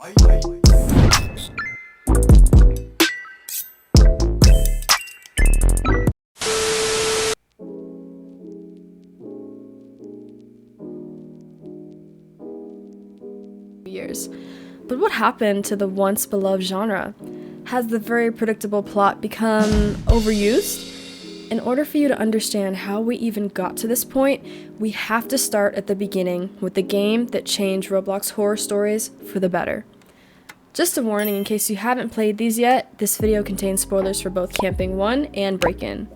Years. But what happened to the once beloved genre? Has the very predictable plot become overused? In order for you to understand how we even got to this point, we have to start at the beginning with the game that changed Roblox horror stories for the better. Just a warning in case you haven't played these yet, this video contains spoilers for both Camping 1 and Break-In.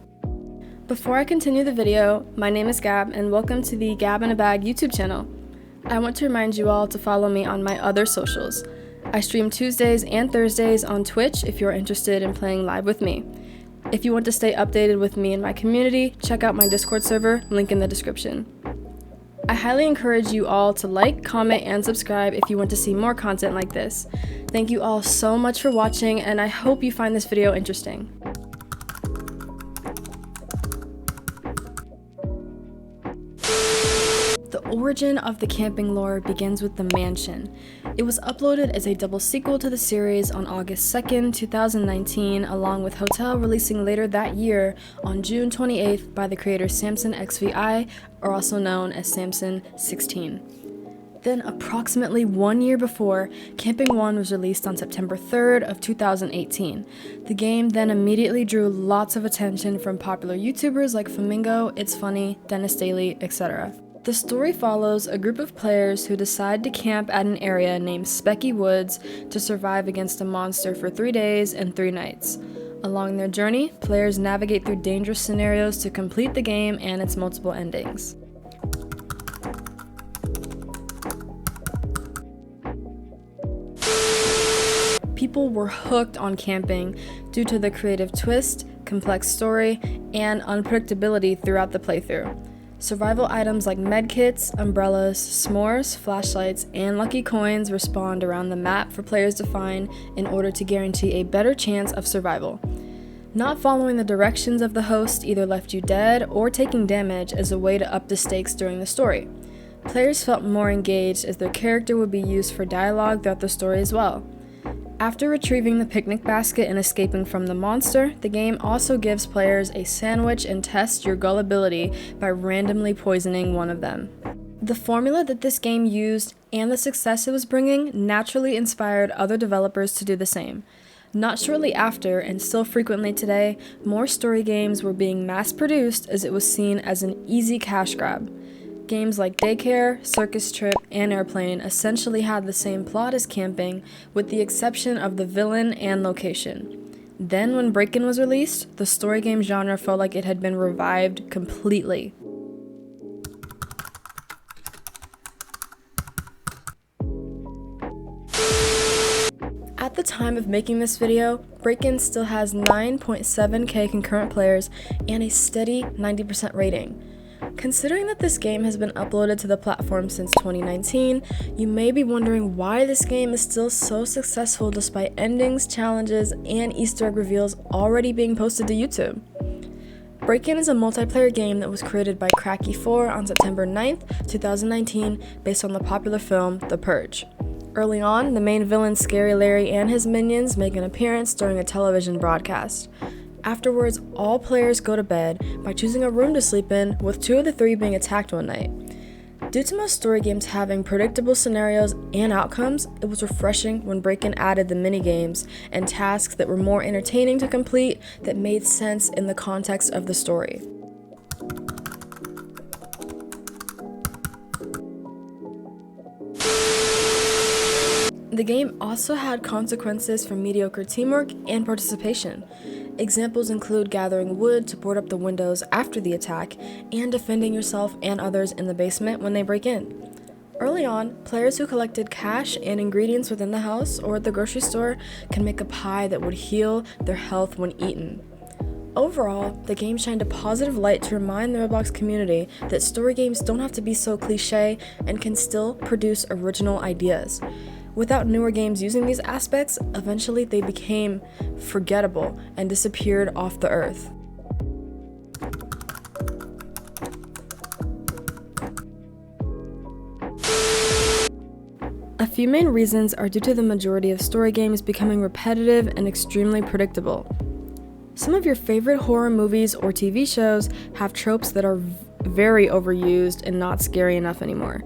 Before I continue the video, my name is Gab and welcome to the Gabinabag YouTube channel. I want to remind you all to follow me on my other socials. I stream Tuesdays and Thursdays on Twitch if you're interested in playing live with me. If you want to stay updated with me and my community, check out my Discord server, link in the description. I highly encourage you all to like, comment, and subscribe if you want to see more content like this. Thank you all so much for watching, and I hope you find this video interesting. The origin of the camping lore begins with The Mansion. It was uploaded as a double sequel to the series on August 2nd, 2019, along with Hotel releasing later that year on June 28th by the creator Samson XVI, or also known as Samson 16. Then approximately 1 year before, Camping 1 was released on September 3rd of 2018. The game then immediately drew lots of attention from popular YouTubers like Flamingo, It's Funny, Dennis Daily, etc. The story follows a group of players who decide to camp at an area named Specky Woods to survive against a monster for 3 days and 3 nights. Along their journey, players navigate through dangerous scenarios to complete the game and its multiple endings. People were hooked on camping due to the creative twist, complex story, and unpredictability throughout the playthrough. Survival items like medkits, umbrellas, s'mores, flashlights, and lucky coins were spawned around the map for players to find in order to guarantee a better chance of survival. Not following the directions of the host either left you dead or taking damage as a way to up the stakes during the story. Players felt more engaged as their character would be used for dialogue throughout the story as well. After retrieving the picnic basket and escaping from the monster, the game also gives players a sandwich and tests your gullibility by randomly poisoning one of them. The formula that this game used and the success it was bringing naturally inspired other developers to do the same. Not shortly after, and still frequently today, more story games were being mass-produced as it was seen as an easy cash grab. Games like Daycare, Circus Trip, and Airplane essentially had the same plot as Camping, with the exception of the villain and location. Then when Break-In was released, the story game genre felt like it had been revived completely. At the time of making this video, Break-In still has 9.7k concurrent players and a steady 90% rating. Considering that this game has been uploaded to the platform since 2019, you may be wondering why this game is still so successful despite endings, challenges, and Easter egg reveals already being posted to YouTube. Break-In is a multiplayer game that was created by Cracky4 on September 9th, 2019, based on the popular film The Purge. Early on, the main villain Scary Larry and his minions make an appearance during a television broadcast. Afterwards, all players go to bed by choosing a room to sleep in, with 2 of the 3 being attacked one night. Due to most story games having predictable scenarios and outcomes, it was refreshing when Break-In added the mini-games and tasks that were more entertaining to complete that made sense in the context of the story. The game also had consequences for mediocre teamwork and participation. Examples include gathering wood to board up the windows after the attack and defending yourself and others in the basement when they break in. Early on, players who collected cash and ingredients within the house or at the grocery store can make a pie that would heal their health when eaten. Overall, the game shined a positive light to remind the Roblox community that story games don't have to be so cliche and can still produce original ideas. Without newer games using these aspects, eventually they became forgettable and disappeared off the earth. A few main reasons are due to the majority of story games becoming repetitive and extremely predictable. Some of your favorite horror movies or TV shows have tropes that are very overused and not scary enough anymore.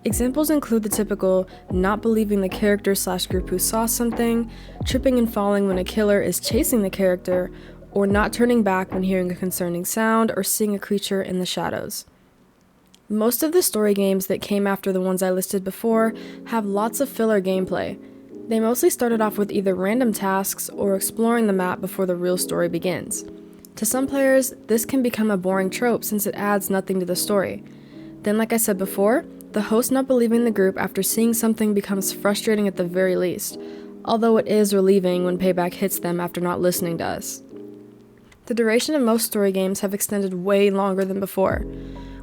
Examples include the typical not believing the character/group who saw something, tripping and falling when a killer is chasing the character, or not turning back when hearing a concerning sound or seeing a creature in the shadows. Most of the story games that came after the ones I listed before have lots of filler gameplay. They mostly started off with either random tasks or exploring the map before the real story begins. To some players, this can become a boring trope since it adds nothing to the story. Then, like I said before, the host not believing the group after seeing something becomes frustrating at the very least, although it is relieving when payback hits them after not listening to us. The duration of most story games have extended way longer than before.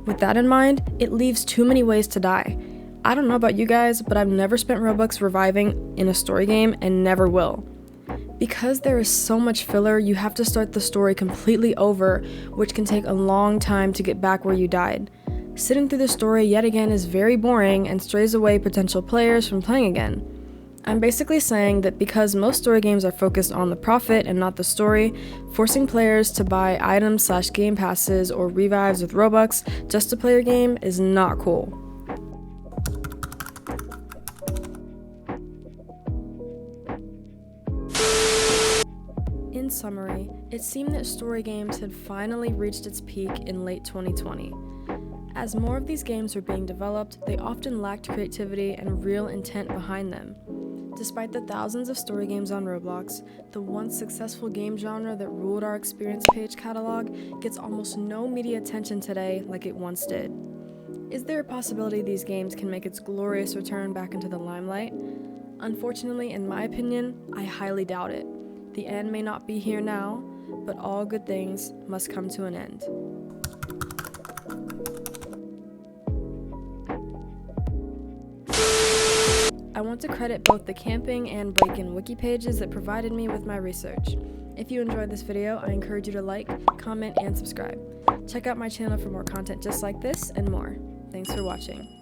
With that in mind, it leaves too many ways to die. I don't know about you guys, but I've never spent Robux reviving in a story game and never will. Because there is so much filler, you have to start the story completely over, which can take a long time to get back where you died. Sitting through the story yet again is very boring and strays away potential players from playing again. I'm basically saying that because most story games are focused on the profit and not the story, forcing players to buy items/game passes or revives with Robux just to play your game is not cool. In summary, it seemed that story games had finally reached its peak in late 2020. As more of these games were being developed, they often lacked creativity and real intent behind them. Despite the thousands of story games on Roblox, the once successful game genre that ruled our experience page catalog gets almost no media attention today like it once did. Is there a possibility these games can make its glorious return back into the limelight? Unfortunately, in my opinion, I highly doubt it. The end may not be here now, but all good things must come to an end. I want to credit both the camping and break-in wiki pages that provided me with my research. If you enjoyed this video, I encourage you to like, comment, and subscribe. Check out my channel for more content just like this and more. Thanks for watching.